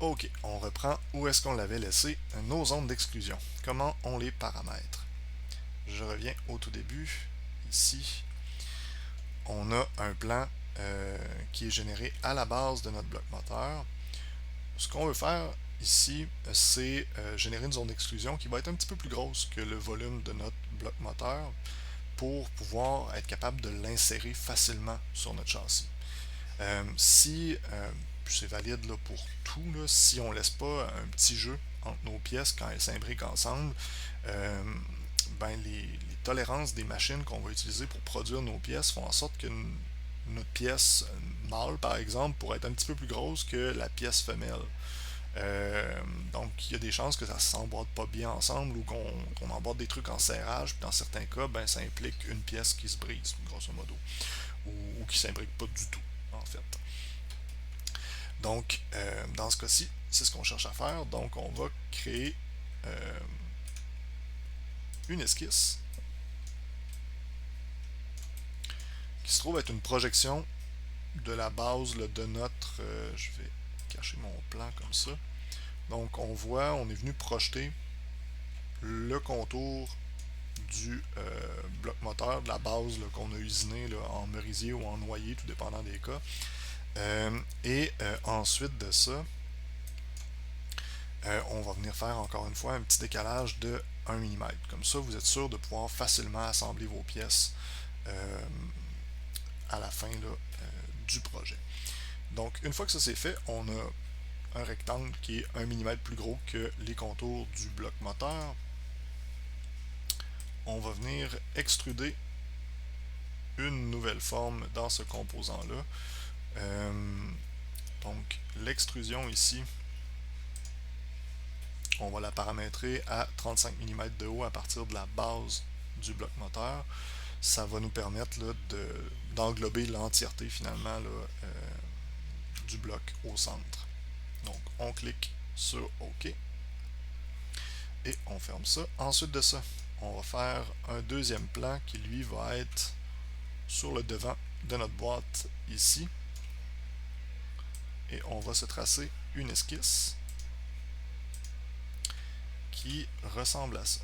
Ok, on reprend où est-ce qu'on l'avait laissé, nos zones d'exclusion. Comment on les paramètre? Je reviens au tout début. Ici, on a un plan qui est généré à la base de notre bloc moteur. Ce qu'on veut faire ici, c'est générer une zone d'exclusion qui va être un petit peu plus grosse que le volume de notre bloc moteur pour pouvoir être capable de l'insérer facilement sur notre châssis. Si c'est valide là, pour tout, là, si on laisse pas un petit jeu entre nos pièces quand elles s'imbriquent ensemble, euh, les tolérances des machines qu'on va utiliser pour produire nos pièces font en sorte que notre pièce mâle, par exemple, pourrait être un petit peu plus grosse que la pièce femelle. Donc, il y a des chances que ça ne s'emboîte pas bien ensemble ou qu'on emboîte des trucs en serrage. Puis dans certains cas, ça implique une pièce qui se brise, grosso modo, ou qui ne s'imbrique pas du tout, en fait. Donc, dans ce cas-ci, c'est ce qu'on cherche à faire. Donc, on va créer euh, une esquisse qui se trouve être une projection de la base là, de notre... je vais cacher mon plan comme ça. Donc, on voit, on est venu projeter le contour du bloc moteur, de la base qu'on a usiné là, en merisier ou en noyer, tout dépendant des cas. Ensuite de ça, on va venir faire encore une fois un petit décalage de 1 mm. Comme ça, vous êtes sûr de pouvoir facilement assembler vos pièces euh, à la fin là, du projet. Donc, une fois que ça c'est fait, on a un rectangle qui est 1 mm plus gros que les contours du bloc moteur. On va venir extruder une nouvelle forme dans ce composant-là. Donc, l'extrusion ici, on va la paramétrer à 35 mm de haut à partir de la base du bloc moteur. Ça va nous permettre d'englober l'entièreté finalement là, du bloc au centre. Donc on clique sur OK et on ferme ça. Ensuite de ça, on va faire un deuxième plan qui lui va être sur le devant de notre boîte ici. Et on va se tracer une esquisse qui ressemble à ça.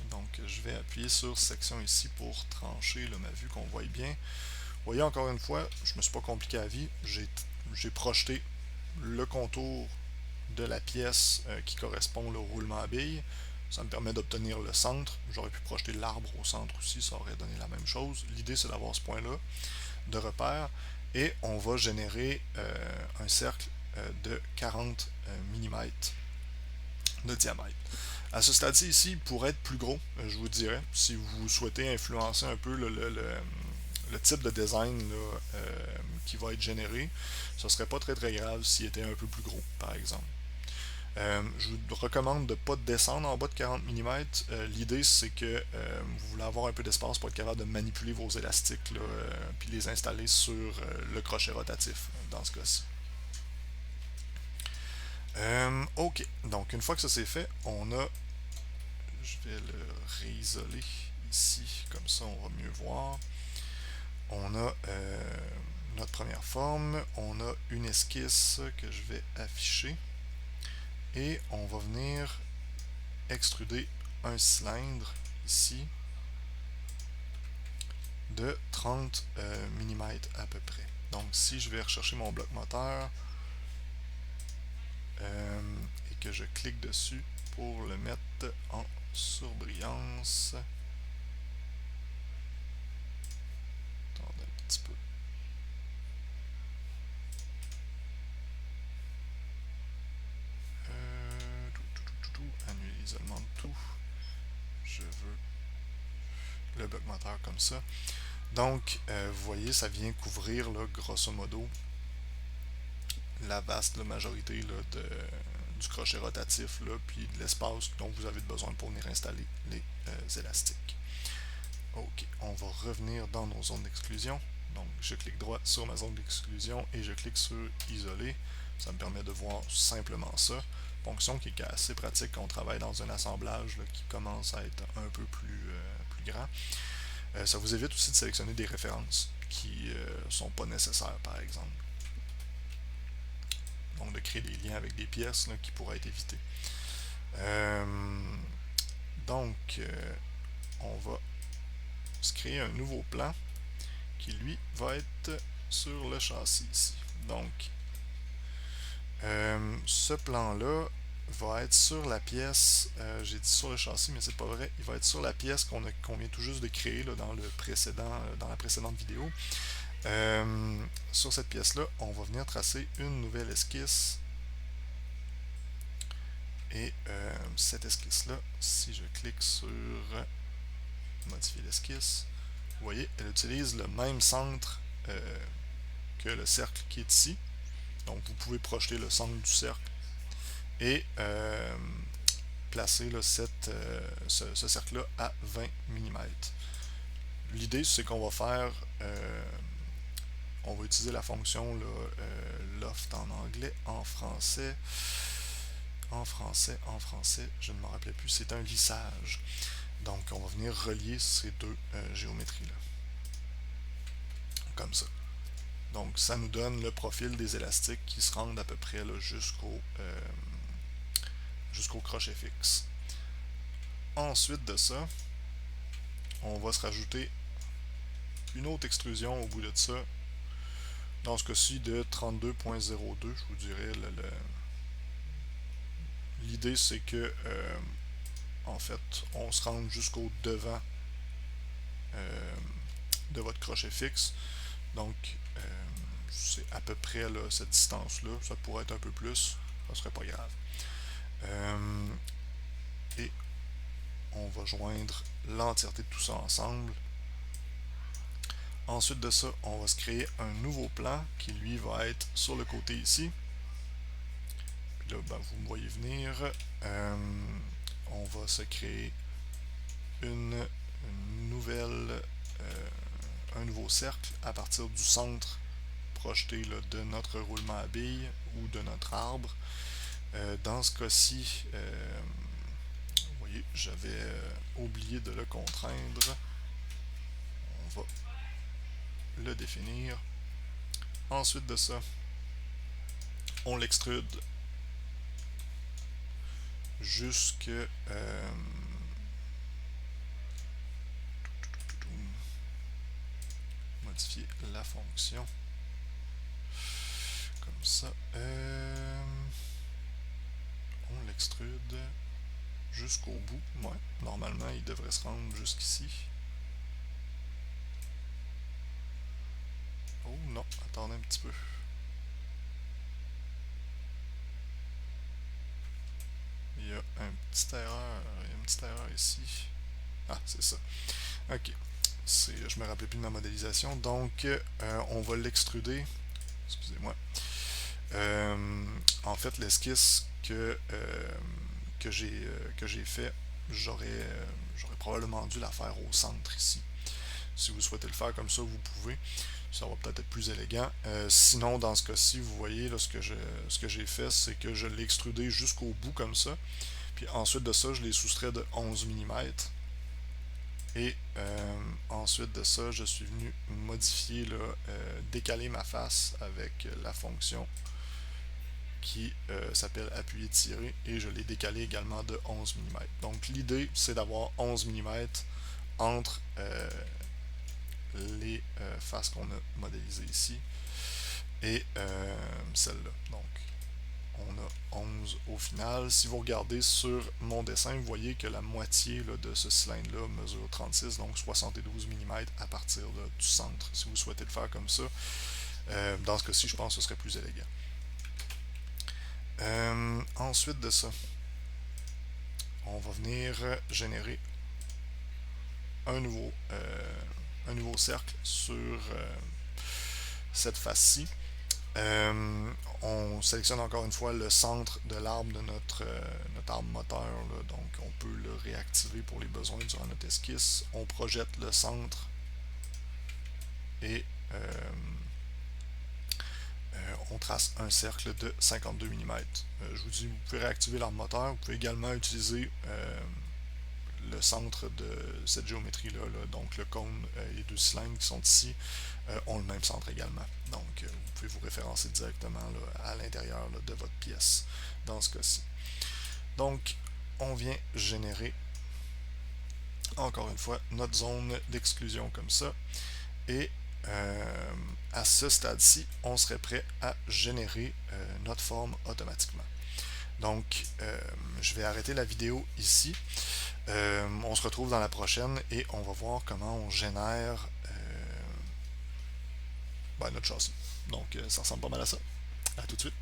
Donc je vais appuyer sur section ici pour trancher là, ma vue qu'on voit bien. Vous voyez encore une fois, je ne me suis pas compliqué la vie, j'ai projeté le contour de la pièce qui correspond là, au roulement à billes. Ça me permet d'obtenir le centre. J'aurais pu projeter l'arbre au centre aussi, ça aurait donné la même chose. L'idée c'est d'avoir ce point-là de repère et on va générer un cercle de 40 mm de diamètre. À ce stade-ci, ici, il pourrait être plus gros, je vous dirais, si vous souhaitez influencer un peu le type de design là, qui va être généré. Ce serait pas très très grave s'il était un peu plus gros, par exemple. Je vous recommande de ne pas descendre en bas de 40 mm. L'idée, c'est que vous voulez avoir un peu d'espace pour être capable de manipuler vos élastiques, là, puis les installer sur le crochet rotatif, dans ce cas-ci. Ok, donc une fois que ça c'est fait, on a... Je vais le réisoler ici, comme ça on va mieux voir. On a notre première forme, on a une esquisse que je vais afficher et on va venir extruder un cylindre ici de 30 mm à peu près. Donc si je vais rechercher mon bloc moteur et que je clique dessus pour le mettre en surbrillance, attendez un petit peu. Annuler l'isolement de tout. Je veux le bloc moteur comme ça. Donc, vous voyez, ça vient couvrir, là, grosso modo, la vaste majorité là, du crochet rotatif, là, puis de l'espace dont vous avez besoin pour venir installer les élastiques. Ok, on va revenir dans nos zones d'exclusion. Donc, je clique droit sur ma zone d'exclusion et je clique sur isoler. Ça me permet de voir simplement ça. Fonction qui est assez pratique quand on travaille dans un assemblage là, qui commence à être un peu plus grand. Ça vous évite aussi de sélectionner des références qui ne sont pas nécessaires, par exemple. créer des liens avec des pièces là, qui pourraient être évitées. Donc, on va se créer un nouveau plan qui, lui, va être sur le châssis ici. Donc, ce plan-là va être sur la pièce, j'ai dit sur le châssis, mais c'est pas vrai, il va être sur la pièce qu'on vient tout juste de créer là, dans la précédente vidéo. Sur cette pièce-là, on va venir tracer une nouvelle esquisse. Et cette esquisse-là, si je clique sur modifier l'esquisse, vous voyez, elle utilise le même centre que le cercle qui est ici. Donc vous pouvez projeter le centre du cercle et placer là, ce cercle-là à 20 mm. L'idée, c'est qu'on va faire, on va utiliser la fonction là, loft en anglais, en français, je ne me rappelais plus, c'est un lissage. Donc on va venir relier ces deux géométries-là, comme ça. Donc ça nous donne le profil des élastiques qui se rendent à peu près jusqu'au crochet fixe. Ensuite de ça, on va se rajouter une autre extrusion au bout de ça, dans ce cas-ci de 32.02, je vous dirais. L'idée c'est que en fait on se rende jusqu'au devant de votre crochet fixe. Donc c'est à peu près là, cette distance-là. Ça pourrait être un peu plus, ça serait pas grave. Et on va joindre l'entièreté de tout ça ensemble. Ensuite de ça, on va se créer un nouveau plan qui lui va être sur le côté ici. Puis là, ben, vous me voyez venir. On va se créer une nouvelle, un nouveau cercle à partir du centre projeté là, de notre roulement à billes ou de notre arbre. Dans ce cas-ci, vous voyez, j'avais oublié de le contraindre. On va le définir. Ensuite de ça, on l'extrude jusque modifier la fonction comme ça. On l'extrude jusqu'au bout. Ouais, normalement, il devrait se rendre jusqu'ici. Oh non, attendez un petit peu. Il y a une petite erreur ici. Ah, c'est ça. Ok. Je me rappelais plus de ma modélisation. Donc, on va l'extruder. Excusez-moi. En fait, l'esquisse que j'ai fait, j'aurais probablement dû la faire au centre ici. Si vous souhaitez le faire comme ça, vous pouvez. Ça va peut-être être plus élégant. Sinon, dans ce cas-ci, vous voyez, là, ce que j'ai fait, c'est que je l'ai extrudé jusqu'au bout comme ça. Puis ensuite de ça, je l'ai soustrait de 11 mm. Et ensuite de ça, je suis venu modifier, là, décaler ma face avec la fonction qui s'appelle appuyer tirer, et je l'ai décalé également de 11 mm. Donc l'idée, c'est d'avoir 11 mm entre les faces qu'on a modélisées ici et celle-là. Donc on a 11 au final. Si vous regardez sur mon dessin, vous voyez que la moitié là, de ce cylindre-là mesure 36, donc 72 mm à partir là, du centre. Si vous souhaitez le faire comme ça, dans ce cas-ci, je pense que ce serait plus élégant. Ensuite de ça, on va venir générer un nouveau cercle sur cette face-ci. On sélectionne encore une fois le centre de l'arbre de notre arbre moteur, là, donc on peut le réactiver pour les besoins durant notre esquisse. On projette le centre et on trace un cercle de 52 mm. Je vous dis, vous pouvez réactiver l'arbre moteur, vous pouvez également utiliser le centre de cette géométrie-là, donc le cône et les deux cylindres qui sont ici, ont le même centre également. Donc, vous pouvez vous référencer directement là, à l'intérieur de votre pièce dans ce cas-ci. Donc, on vient générer encore une fois notre zone d'exclusion comme ça. Et à ce stade-ci, on serait prêt à générer notre forme automatiquement. Donc, je vais arrêter la vidéo ici. On se retrouve dans la prochaine et on va voir comment on génère notre châssis. Donc, ça ressemble pas mal à ça. À tout de suite.